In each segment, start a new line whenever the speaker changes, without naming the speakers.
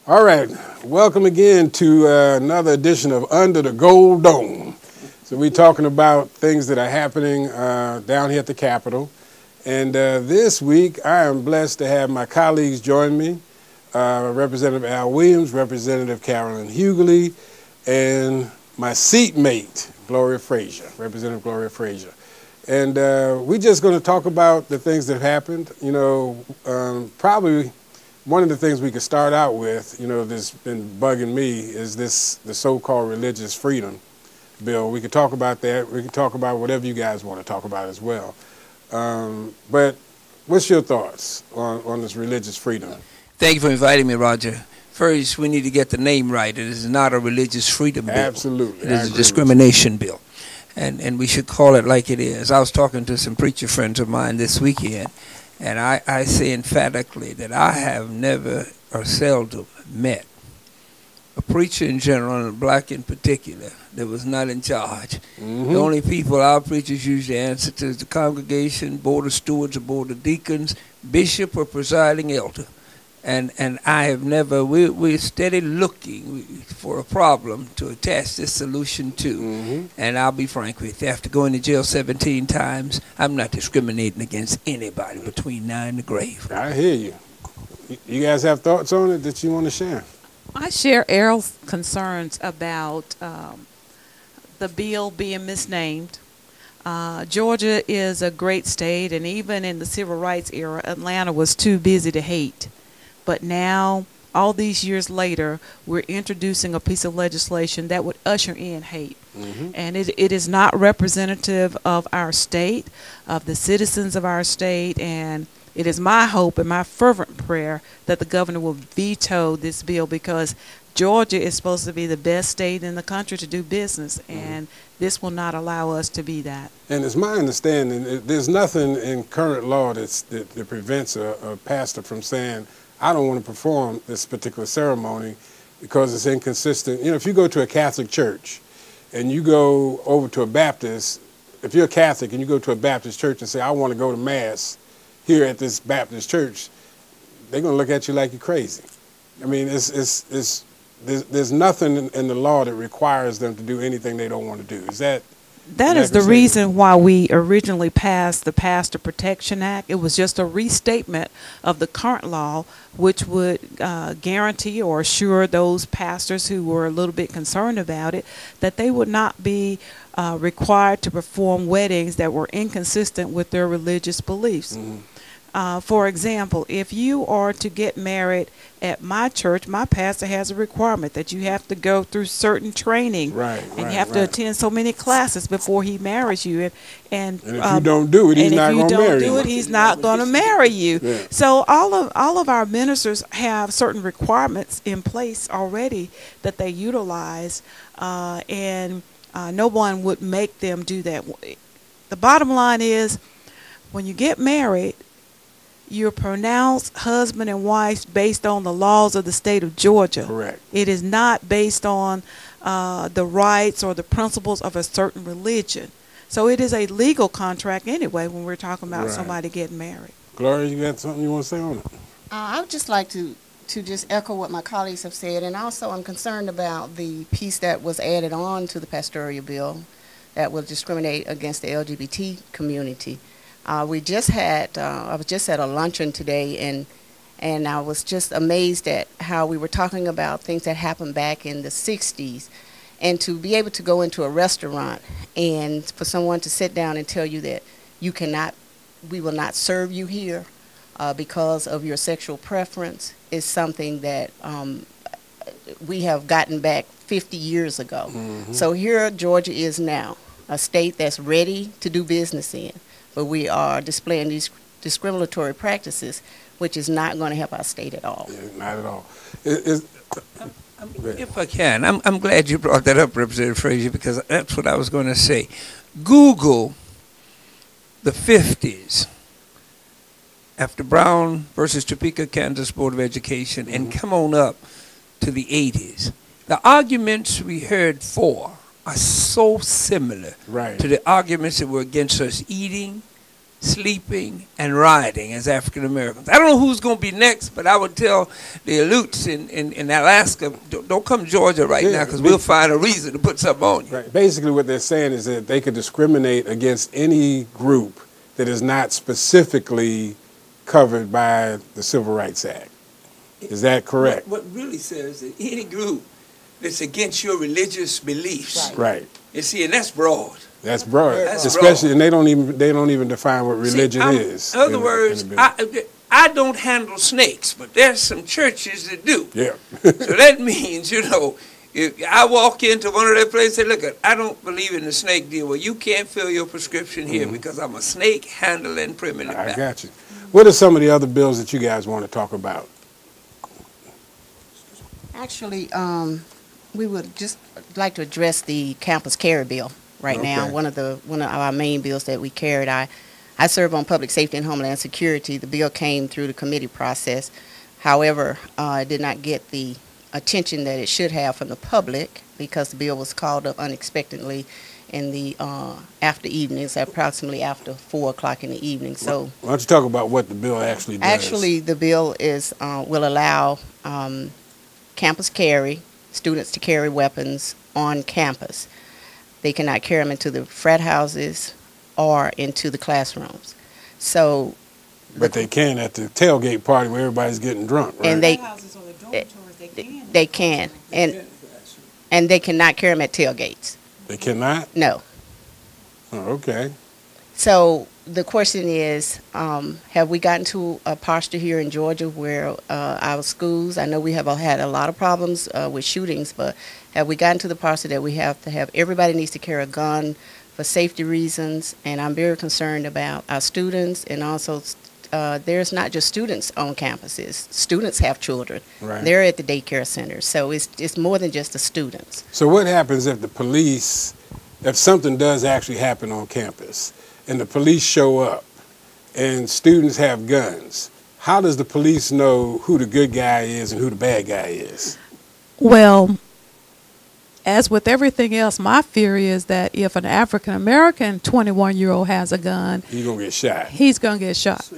All right, welcome again to another edition of Under the Gold Dome. So we're talking about things that are happening down here at the Capitol. And this week, I am blessed to have my colleagues join me, Representative Al Williams, Representative Carolyn Hugley, and my seatmate, Gloria Frasier, Representative Gloria Frasier. And we're just going to talk about the things that have happened. You know, probably one of the things we could start out with, you know, that's been bugging me is the so-called religious freedom bill. We could talk about that. We could talk about whatever you guys want to talk about as well. But what's your thoughts on this religious freedom?
Thank you for inviting me, Roger. First, we need to get the name right. It is not a religious freedom bill.
Absolutely.
It is a discrimination bill. And we should call it like it is. I was talking to some preacher friends of mine this weekend, and I say emphatically that I have never or seldom met a preacher in general, and black in particular, that was not in charge. Mm-hmm. The only people our preachers usually answer to is the congregation, board of stewards or board of deacons, bishop or presiding elder. And I have never, we're steady looking for a problem to attach this solution to. Mm-hmm. And I'll be frank with you, after going to jail 17 times, I'm not discriminating against anybody between now and the grave.
I hear you. You guys have thoughts on it that you want to share?
I share Errol's concerns about the bill being misnamed. Georgia is a great state, and even in the civil rights era, Atlanta was too busy to hate. But now, all these years later, we're introducing a piece of legislation that would usher in hate. Mm-hmm. And it is not representative of our state, of the citizens of our state, and it is my hope and my fervent prayer that the governor will veto this bill, because Georgia is supposed to be the best state in the country to do business, and this will not allow us to be that. And
it's my understanding, there's nothing in current law that prevents a pastor from saying, I don't want to perform this particular ceremony because it's inconsistent. You know, if you go to a Catholic church and you go over to a Baptist, if you're a Catholic and you go to a Baptist church and say, I want to go to Mass here at this Baptist church, they're going to look at you like you're crazy. I mean, there's nothing in the law that requires them to do anything they don't want to do.
That is the reason why we originally passed the Pastor Protection Act. It was just a restatement of the current law, which would guarantee or assure those pastors who were a little bit concerned about it that they would not be required to perform weddings that were inconsistent with their religious beliefs. Mm-hmm. For example, if you are to get married at my church, my pastor has a requirement that you have to go through certain training, and you have to attend so many classes before he marries you. And if
you don't do it, he's not going to marry you. And if you don't do it,
he's not going to marry you. Yeah. So all of our ministers have certain requirements in place already that they utilize, and no one would make them do that. The bottom line is, when you get married, you're pronounced husband and wife based on the laws of the state of Georgia.
Correct.
It is not based on the rights or the principles of a certain religion. So it is a legal contract anyway when we're talking about somebody getting married.
Gloria, you got something you want to say on it?
I would just like to just echo what my colleagues have said, and also I'm concerned about the piece that was added on to the pastoral bill that will discriminate against the LGBT community. I was just at a luncheon today, and I was just amazed at how we were talking about things that happened back in the 60s. And to be able to go into a restaurant and for someone to sit down and tell you that we will not serve you here because of your sexual preference is something that we have gotten back 50 years ago. Mm-hmm. So here Georgia is now, a state that's ready to do business in. But we are displaying these discriminatory practices, which is not going to help our state at all.
Yeah, not at all.
If I can, I'm glad you brought that up, Representative Frasier, because that's what I was going to say. Google the 50s, after Brown versus Topeka, Kansas Board of Education, and come on up to the 80s. The arguments we heard for are so similar to the arguments that were against us eating, sleeping, and riding as African Americans. I don't know who's going to be next, but I would tell the Aleuts in Alaska, don't come to Georgia right now because we'll find a reason to put something on you.
Right. Basically what they're saying is that they could discriminate against any group that is not specifically covered by the Civil Rights Act. Is that correct?
What really says that any group that's against your religious beliefs.
Right.
You see, and that's broad.
That's broad.
That's
Especially,
broad.
And they don't even define what religion is.
In other words, I don't handle snakes, but there's some churches that do.
Yeah.
So that means, you know, if I walk into one of their places and say, look, I don't believe in the snake deal. Well, you can't fill your prescription here because I'm a snake handling primitive.
I got you. What are some of the other bills that you guys want to talk about?
Actually, we would just like to address the campus carry bill right now. One of our main bills that we carried. I serve on Public Safety and Homeland Security. The bill came through the committee process. However, it did not get the attention that it should have from the public because the bill was called up unexpectedly in the after evenings, approximately after 4 o'clock in the evening. So
why don't you talk about what the bill actually does?
Actually, the bill will allow campus carry, students to carry weapons on campus. They cannot carry them into the frat houses or into the classrooms. So,
but they can at the tailgate party where everybody's getting drunk, right?
And they can, and they cannot carry them at tailgates.
They cannot?
No.
Oh, okay.
So the question is, have we gotten to a posture here in Georgia where our schools, I know we have had a lot of problems with shootings, but have we gotten to the posture that we have to have, everybody needs to carry a gun for safety reasons? And I'm very concerned about our students, and also there's not just students on campuses. Students have children.
Right.
They're at the daycare centers, so it's more than just the students.
So what happens if the police, if something does actually happen on campus, and the police show up, and students have guns? How does the police know who the good guy is and who the bad guy is?
Well, as with everything else, my fear is that if an African-American 21-year-old has a gun,
he's going to get shot.
He's going to get shot.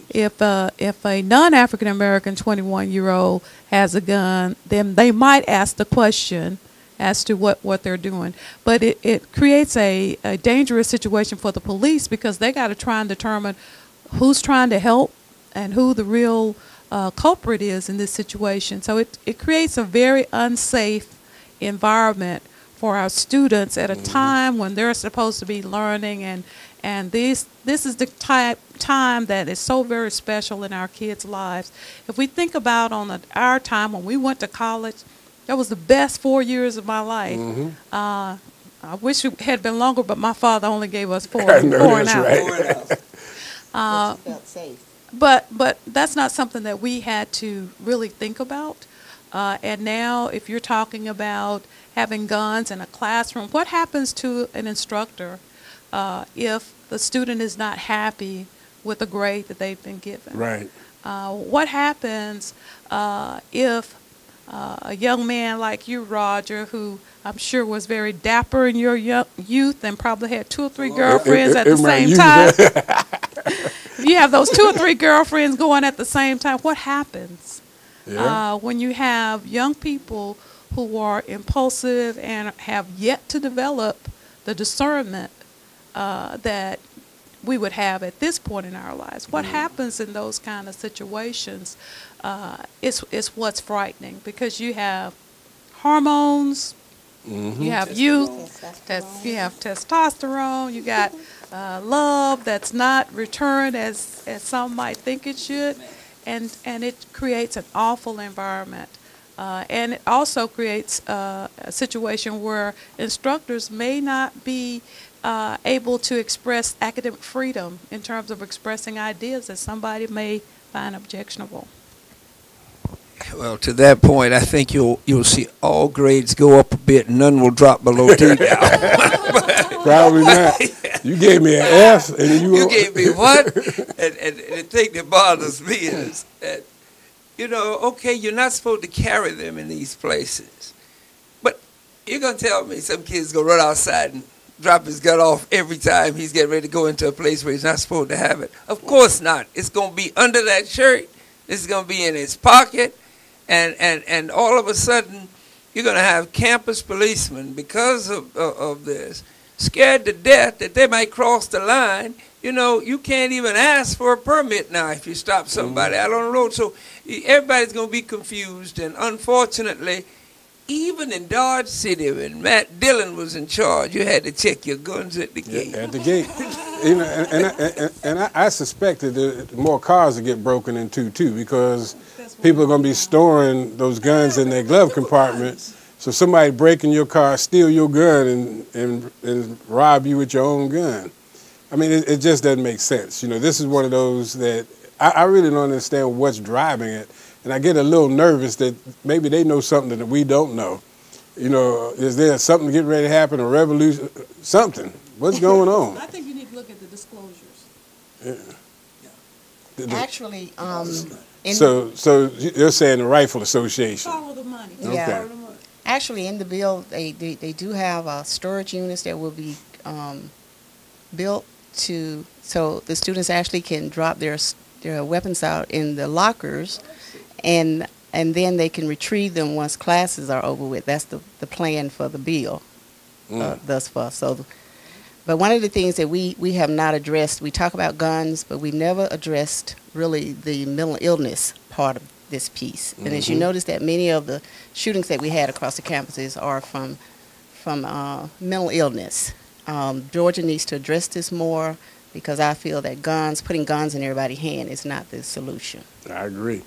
If a non-African-American 21-year-old has a gun, then they might ask the question as to what they're doing. But it creates a dangerous situation for the police because they got to try and determine who's trying to help and who the real culprit is in this situation. So it creates a very unsafe environment for our students at a time when they're supposed to be learning, and this is the time that is so very special in our kids' lives. If we think about our time when we went to college, that was the best 4 years of my life. I wish it had been longer, but my father only gave us four and out.
Felt safe.
But that's not something that we had to really think about. And now, if you're talking about having guns in a classroom, what happens to an instructor if the student is not happy with the grade that they've been given?
Right.
What happens if a young man like you, Roger, who I'm sure was very dapper in your youth and probably had 2 or 3 girlfriends at the same time. If you have those 2 or 3 girlfriends going at the same time, what happens when you have young people who are impulsive and have yet to develop the discernment that we would have at this point in our lives? What happens in those kind of situations is what's frightening, because you have hormones, you have youth, you have testosterone, you got love that's not returned as some might think it should, and it creates an awful environment. And it also creates a situation where instructors may not be able to express academic freedom in terms of expressing ideas that somebody may find objectionable.
Well, to that point, I think you'll see all grades go up a bit, and none will drop below D now.
Probably not. You gave me an F, and
you gave me what? And the thing that bothers me is that, okay, you're not supposed to carry them in these places, but you're gonna tell me some kids go run outside and drop his gun off every time he's getting ready to go into a place where he's not supposed to have it. Of course not. It's going to be under that shirt. It's going to be in his pocket. And all of a sudden, you're going to have campus policemen, because of this, scared to death that they might cross the line. You know, you can't even ask for a permit now if you stop somebody out on the road. So everybody's going to be confused. And unfortunately, even in Dodge City, when Matt Dillon was in charge, you had to check your guns at the gate.
At the gate. You know, and I suspected that more cars would get broken into, too, because people are going to be storing those guns in their glove compartment. So somebody break in your car, steal your gun, and rob you with your own gun. I mean, it just doesn't make sense. You know, this is one of those that I really don't understand what's driving it. And I get a little nervous that maybe they know something that we don't know. You know, is there something getting ready to happen, a revolution, something? What's going on?
I think you need to look at the disclosures.
Yeah.
Actually,
so you're saying the Rifle Association?
Follow the money.
Yeah.
Okay.
Follow the money.
Actually, in the bill, they do have storage units that will be built so the students actually can drop their weapons out in the lockers, and then they can retrieve them once classes are over with. That's the plan for the bill thus far. So, but one of the things that we have not addressed, we talk about guns, but we never addressed really the mental illness part of this piece. And as you notice, that many of the shootings that we had across the campuses are from mental illness. Georgia needs to address this more, because I feel that putting guns in everybody's hand is not the solution.
I agree.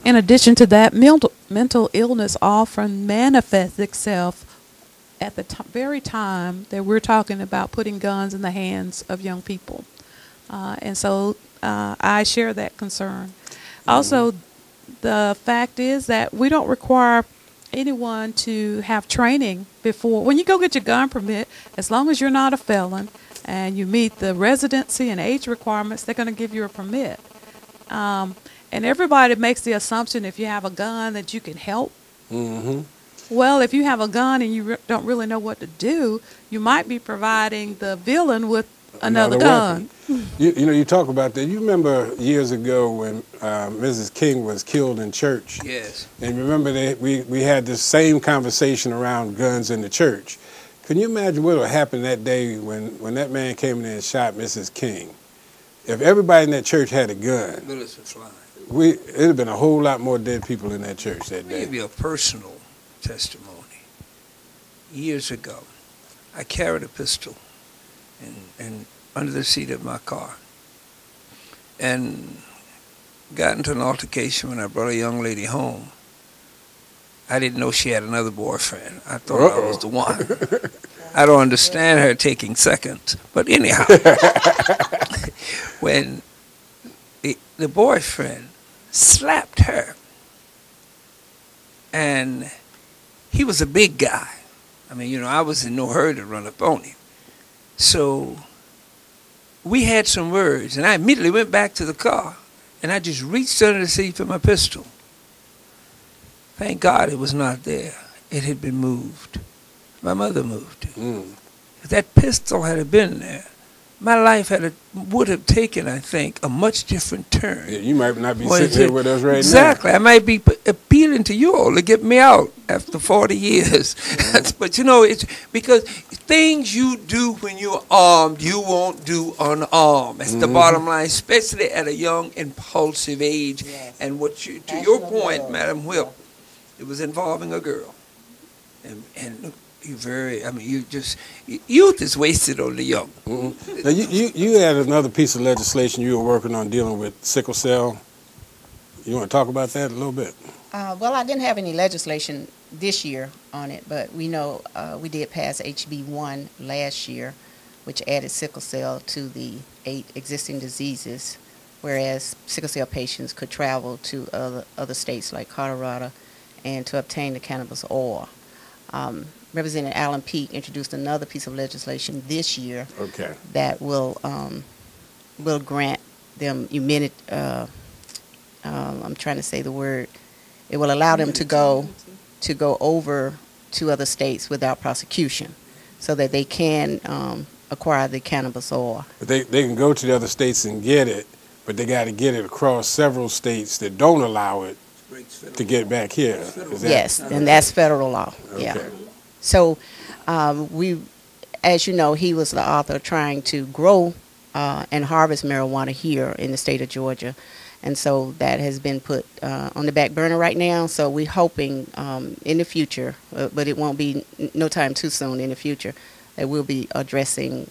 In addition to that, mental illness often manifests itself at the very time that we're talking about putting guns in the hands of young people. And so I share that concern. Also, the fact is that we don't require anyone to have training before. When you go get your gun permit, as long as you're not a felon and you meet the residency and age requirements, they're going to give you a permit. And everybody makes the assumption if you have a gun that you can help. Well, if you have a gun and you don't really know what to do, you might be providing the villain with another gun.
You know, you talk about that. You remember years ago when Mrs. King was killed in church?
Yes.
And remember that we had this same conversation around guns in the church. Can you imagine what would happen that day when that man came in there and shot Mrs. King? If everybody in that church had a gun,
Bullets would fly.
it'd have been a whole lot more dead people in that church that
I'll
day.
give you a personal testimony. Years ago, I carried a pistol and under the seat of my car, and got into an altercation when I brought a young lady home. I didn't know she had another boyfriend. I thought I was the one. I don't understand her taking seconds, but anyhow, when the boyfriend slapped her, and he was a big guy. I mean, you know, I was in no hurry to run up on him. So we had some words, and I immediately went back to the car, and I just reached under the seat for my pistol. Thank God it was not there. It had been moved. My mother moved it. If that pistol had been there, my life would have taken, I think, a much different turn.
Yeah, you might not be sitting here with us right
exactly. Now. I might be appealing to you all to get me out after 40 years. But, you know, it's because things you do when you're armed, you won't do unarmed. That's the bottom line, especially at a young, impulsive age.
Yes.
And to your point, Madam Whip, it was involving a girl. And youth is wasted on the young.
Now, you had another piece of legislation you were working on dealing with sickle cell. You want to talk about that a little bit?
Well, I didn't have any legislation this year on it, but we know we did pass HB 1 last year, which added sickle cell to the 8 existing diseases, whereas sickle cell patients could travel to other states like Colorado and to obtain the cannabis oil. Representative Allen Peake introduced another piece of legislation this year that will grant them immunity. I'm trying to say the word. It will allow them to go over to other states without prosecution. so that they can acquire the cannabis oil.
But they can go to the other states and get it, but they got to get it across several states that don't allow it to get back here.
Yes, and that's federal law.
Okay.
Yeah. So as you know, he was the author trying to grow and harvest marijuana here in the state of Georgia. And so that has been put on the back burner right now. So we're hoping in the future, but it won't be no time too soon in the future, that we'll be addressing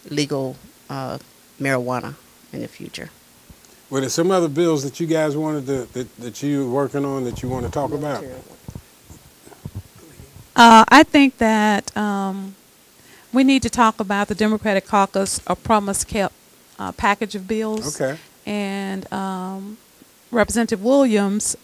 legal marijuana in the future.
Were there some other bills that you guys wanted that you were working on that you want to talk about?
I think that we need to talk about the Democratic Caucus, a promise kept package of bills.
Okay.
And Representative Williams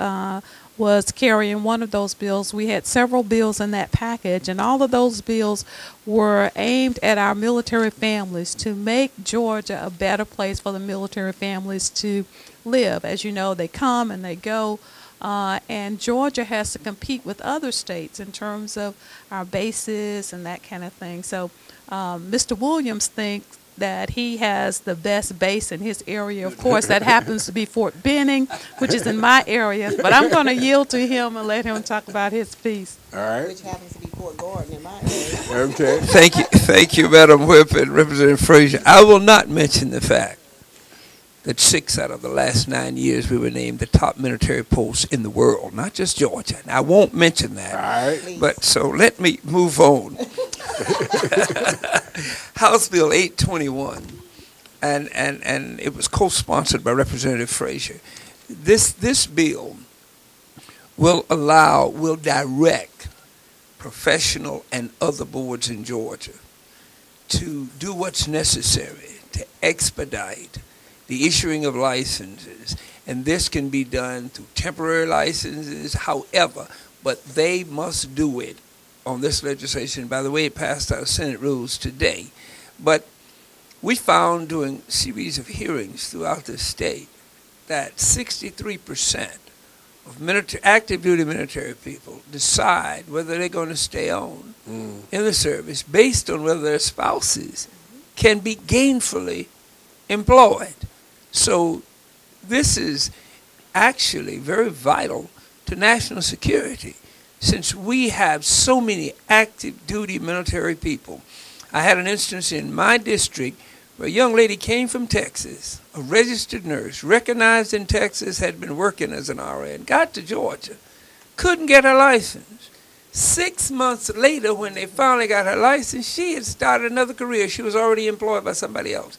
was carrying one of those bills. We had several bills in that package, and all of those bills were aimed at our military families to make Georgia a better place for the military families to live. As you know, they come and they go, and Georgia has to compete with other states in terms of our bases and that kind of thing. So Mr. Williams thinks that he has the best base in his area. Of course, that happens to be Fort Benning, which is in my area. But I'm going to yield to him and let him talk about his piece.
All right.
Which happens to be Fort Gordon in my area.
Okay.
Thank you, Madam Whip and Representative Frasier. I will not mention the fact that 6 out of the last 9 years we were named the top military post in the world, not just Georgia. And I won't mention that.
All right.
But so let me move on. House Bill 821, and it was co-sponsored by Representative Frasier. This bill will direct professional and other boards in Georgia to do what's necessary to expedite the issuing of licenses, and this can be done through temporary licenses, however, but they must do it on this legislation. By the way, it passed our Senate rules today. But we found during a series of hearings throughout the state that 63% of active duty military people decide whether they're going to stay on in the service based on whether their spouses can be gainfully employed. So this is actually very vital to national security, since we have so many active duty military people. I had an instance in my district where a young lady came from Texas, a registered nurse, recognized in Texas, had been working as an RN, got to Georgia, couldn't get her license. 6 months later, when they finally got her license, she had started another career. She was already employed by somebody else.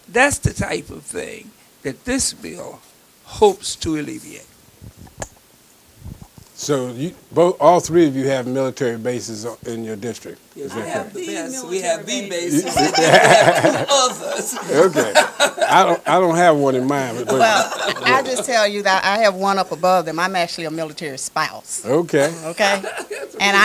That's the type of thing that this bill hopes to alleviate.
So all three of you have military bases in your district.
Yes,
Is
we
that
have
correct?
the best. We have the bases. We have 2 others.
Okay. I don't have one in mind. But
Well, I just tell you that I have one up above them. I'm actually a military spouse.
okay.
Okay, and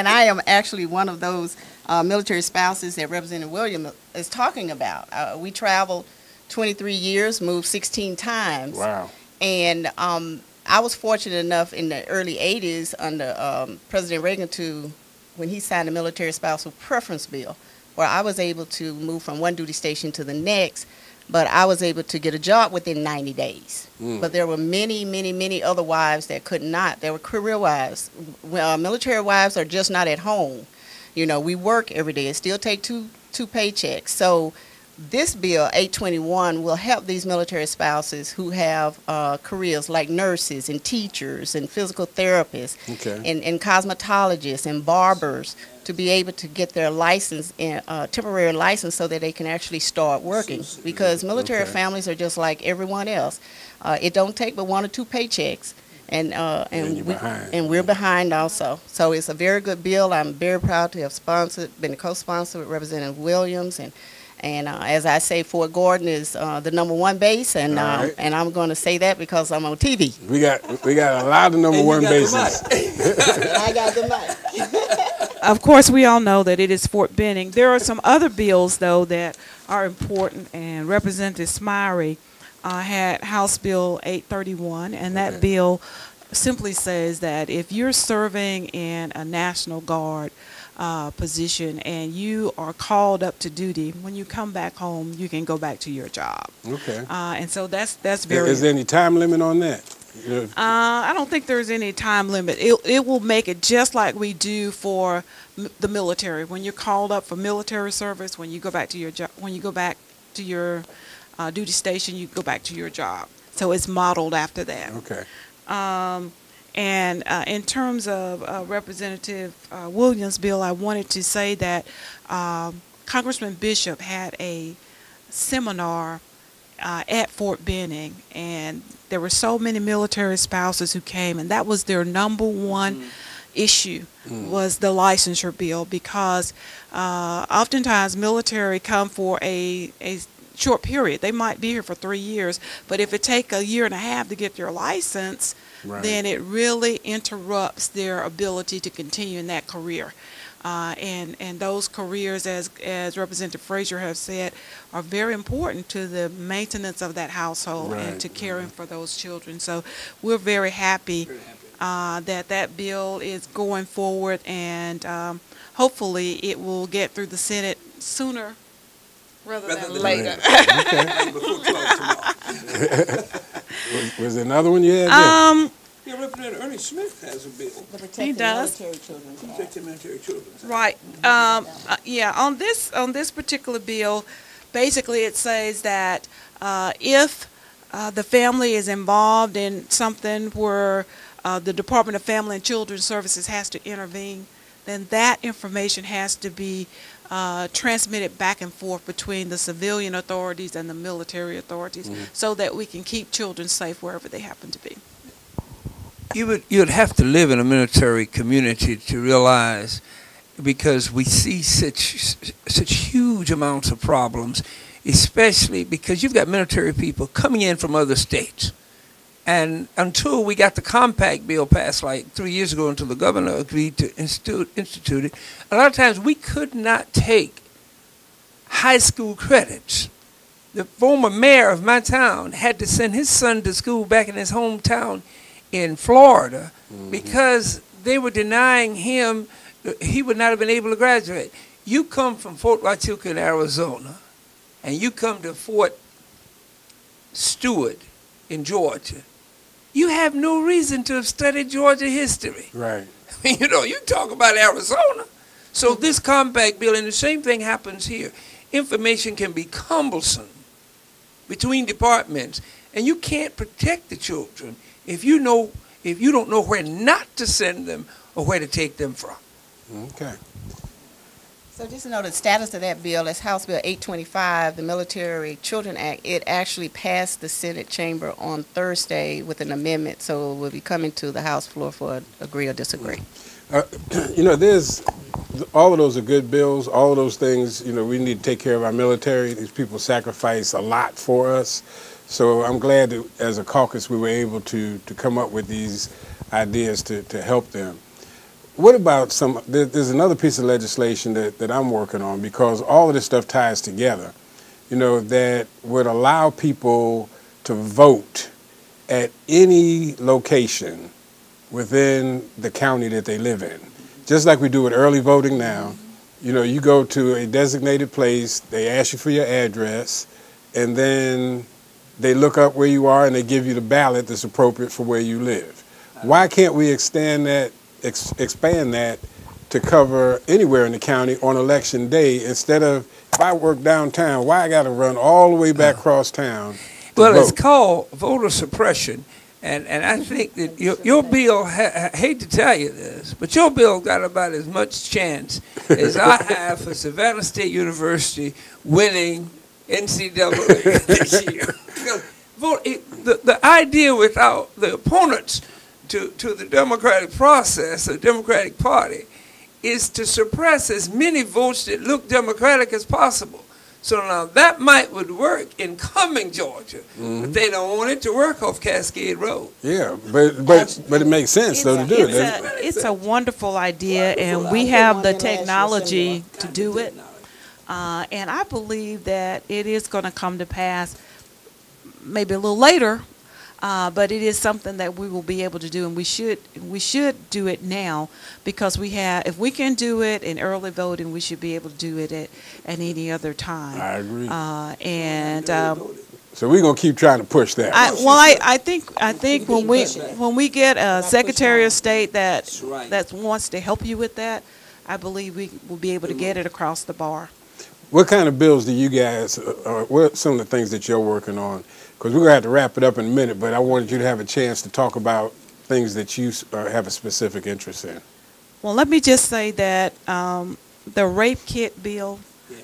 I am actually one of those military spouses that Representative Williams is talking about. We traveled 23 years, moved 16 times.
Wow.
And I was fortunate enough in the early 80s under President Reagan when he signed the military spousal preference bill, where I was able to move from one duty station to the next, but I was able to get a job within 90 days. But there were many, many, many other wives that could not. There were career wives. Military wives are just not at home. You know, we work every day and still take two paychecks. So this bill, 821, will help these military spouses who have careers like nurses and teachers and physical therapists and cosmetologists and barbers to be able to get their license, temporary license, so that they can actually start working. Because military families are just like everyone else. It don't take but 1 or 2 paychecks. And we're behind also. So it's a very good bill. I'm very proud to have been a co-sponsor with Representative Williams, and as I say, Fort Gordon is the #1 base, and
right.
and I'm going to say that because I'm on TV.
We got a lot of #1 bases.
I got the mic.
Of course, we all know that it is Fort Benning. There are some other bills, though, that are important, and Representative Smyrie had House Bill 831, and that bill simply says that if you're serving in a National Guard, position and you are called up to duty, when you come back home, you can go back to your job.
Okay.
And so that's very.
Is there any time limit on that?
I don't think there's any time limit. It will make it just like we do for the military. When you're called up for military service, when you go back to your job, when you go back to your duty station, you go back to your job. So it's modeled after that.
Okay.
And in terms of Representative Williams' bill, I wanted to say that Congressman Bishop had a seminar at Fort Benning, and there were so many military spouses who came, and that was their number one issue was the licensure bill, because oftentimes military come for a short period. They might be here for 3 years, but if it take a year and a half to get their license, then it really interrupts their ability to continue in that career. And those careers, as Representative Frasier has said, are very important to the maintenance of that household and to caring for those children. So we're very happy that bill is going forward, and hopefully it will get through the Senate sooner rather than later.
Was there another one you had?
Yeah, Representative Ernie Smith has a bill.
He does.
Protecting military children.
Right. Yeah. On this particular bill, basically it says that if the family is involved in something where the Department of Family and Children's Services has to intervene, then that information has to be transmitted back and forth between the civilian authorities and the military authorities, so that we can keep children safe wherever they happen to be.
You'd have to live in a military community to realize, because we see such huge amounts of problems, especially because you've got military people coming in from other states. And until we got the compact bill passed like 3 years ago, until the governor agreed to institute it, a lot of times we could not take high school credits. The former mayor of my town had to send his son to school back in his hometown in Florida because they were denying him, he would not have been able to graduate. You come from Fort Huachuca in Arizona, and you come to Fort Stewart in Georgia, you have no reason to have studied Georgia history.
Right.
You know, you talk about Arizona. So this compact bill, and the same thing happens here. Information can be cumbersome between departments, and you can't protect the children if you don't know where not to send them or where to take them from.
Okay.
So just to know the status of that bill, is House Bill 825, the Military Children Act. It actually passed the Senate chamber on Thursday with an amendment, so it will be coming to the House floor for agree or disagree.
You know, all of those are good bills. All of those things, you know, we need to take care of our military. These people sacrifice a lot for us. So I'm glad that as a caucus we were able to come up with these ideas to help them. What about there's another piece of legislation that I'm working on, because all of this stuff ties together, you know, that would allow people to vote at any location within the county that they live in. Just like we do with early voting now. You know, you go to a designated place, they ask you for your address, and then they look up where you are and they give you the ballot that's appropriate for where you live. Why can't we expand that to cover anywhere in the county on election day, instead of, if I work downtown, why I got to run all the way back across town to
Well,
vote?
it's called voter suppression, and I think that your bill, I hate to tell you this, but your bill got about as much chance as I have for Savannah State University winning NCAA this year. The idea without the opponents to the Democratic process, the Democratic Party, is to suppress as many votes that look Democratic as possible. So now that would work in Cumming, Georgia, but they don't want it to work off Cascade Road.
Yeah, but it makes sense though to do it.
It's a wonderful idea, and we have the technology to do it. And I believe that it is going to come to pass maybe a little later, but it is something that we will be able to do, and we should do it now, because if we can do it in early voting, we should be able to do it at any other time.
I agree.
So
we're gonna keep trying to push that.
I think when we get a Secretary of State that wants to help you with that, I believe we will be able to get it across the bar.
What kind of bills do you guys, what are some of the things that you're working on? Because we're going to have to wrap it up in a minute, but I wanted you to have a chance to talk about things that you have a specific interest in.
Well, let me just say that the rape kit bill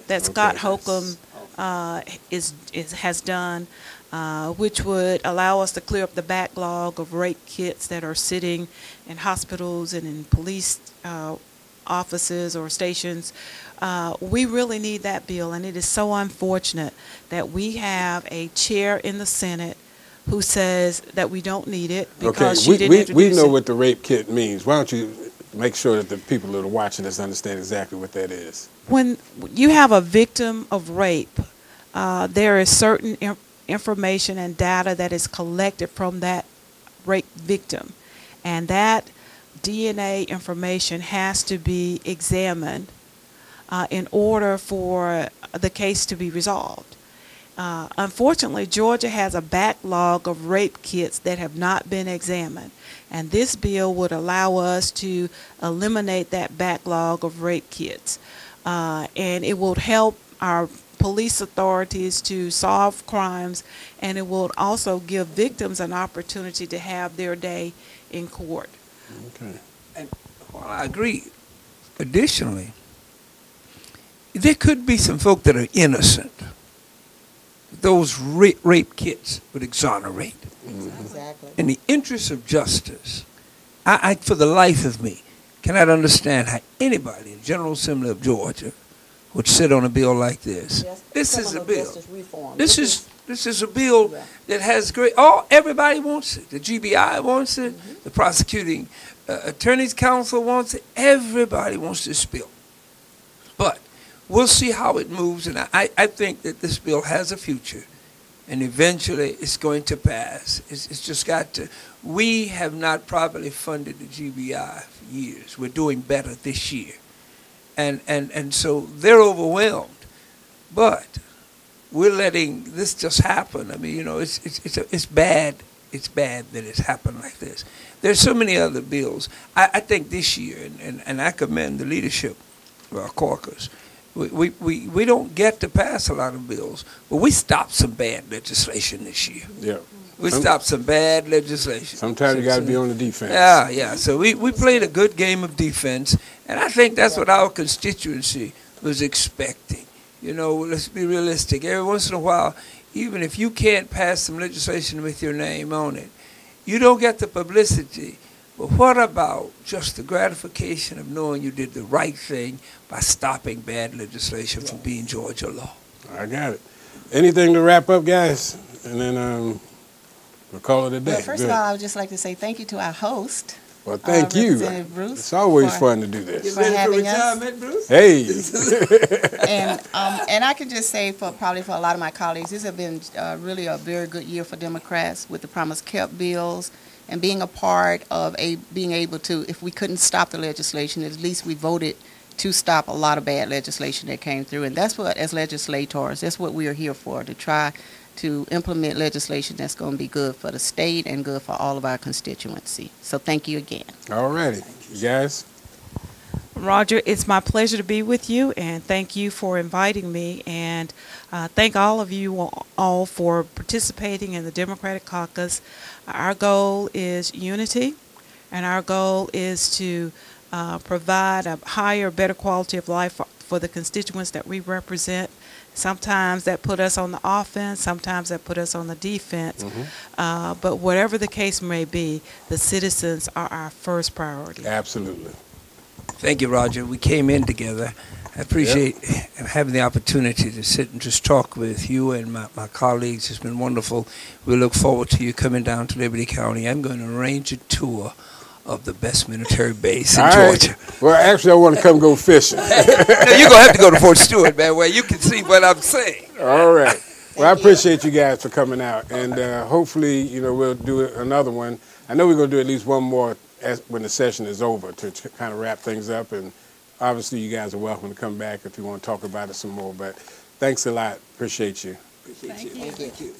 that Scott Holcomb has done, which would allow us to clear up the backlog of rape kits that are sitting in hospitals and in police offices or stations. We really need that bill, and it is so unfortunate that we have a chair in the Senate who says that we don't need it because she didn't introduce
we know
it.
what the rape kit means. Why don't you make sure that the people that are watching us understand exactly what that is?
When you have a victim of rape, there is certain information and data that is collected from that rape victim, and that DNA information has to be examined in order for the case to be resolved. Unfortunately, Georgia has a backlog of rape kits that have not been examined, and this bill would allow us to eliminate that backlog of rape kits, and it will help our police authorities to solve crimes, and it will also give victims an opportunity to have their day in court.
Okay.
And while I agree, additionally, there could be some folk that are innocent. Those rape kits would exonerate.
Exactly.
In the interest of justice, I for the life of me, cannot understand how anybody in the General Assembly of Georgia would sit on a bill like this.
Yes,
This is a bill.
Reform.
This is a bill that has great. Everybody wants it. The GBI wants it.
Mm-hmm.
The prosecuting attorneys council wants it. Everybody wants this bill. But we'll see how it moves, and I think that this bill has a future, and eventually it's going to pass. It's just got to. We have not properly funded the GBI for years. We're doing better this year, and so they're overwhelmed. But we're letting this just happen. I mean, it's bad. It's bad that it's happened like this. There's so many other bills. I think this year, and I commend the leadership of our caucus. We don't get to pass a lot of bills, but we stopped some bad legislation this year.
Yeah.
We stopped some bad legislation.
Sometimes you got to be on the defense.
Yeah. So we played a good game of defense, and I think that's what our constituency was expecting. Let's be realistic. Every once in a while, even if you can't pass some legislation with your name on it, you don't get the publicity. But what about just the gratification of knowing you did the right thing by stopping bad legislation from being Georgia law?
I got it. Anything to wrap up, guys? And then we'll call it a day.
Well, first of all, I would just like to say thank you to our host.
Well, thank you.
Representative Bruce,
it's always fun to do this.
for having us.
Bruce?
Hey.
And I can just say probably for a lot of my colleagues, this has been really a very good year for Democrats with the Promise Kept bills and being a part of being able to, if we couldn't stop the legislation, at least we voted to stop a lot of bad legislation that came through. And that's what, as legislators, that's what we are here for, to try to implement legislation that's going to be good for the state and good for all of our constituency. So thank you again.
All righty. You guys?
Roger, it's my pleasure to be with you, and thank you for inviting me, and thank all of you all for participating in the Democratic Caucus. Our goal is unity, and our goal is to provide a higher, better quality of life for the constituents that we represent. Sometimes that put us on the offense, sometimes that put us on the defense. Mm-hmm. But whatever the case may be, the citizens are our first priority.
Absolutely.
Thank you, Roger. We came in together. I appreciate having the opportunity to sit and just talk with you and my colleagues. It's been wonderful. We look forward to you coming down to Liberty County. I'm going to arrange a tour of the best military base in Georgia.
Right. Well, actually, I want to come go fishing.
No, you're going to have to go to Fort Stewart, man, where you can see what I'm saying.
All right. Well, I appreciate you guys for coming out, and hopefully, we'll do another one. I know we're going to do at least one more when the session is over to kind of wrap things up, and obviously you guys are welcome to come back if you want to talk about it some more, but thanks a lot. Appreciate you.
Appreciate you. Thank you.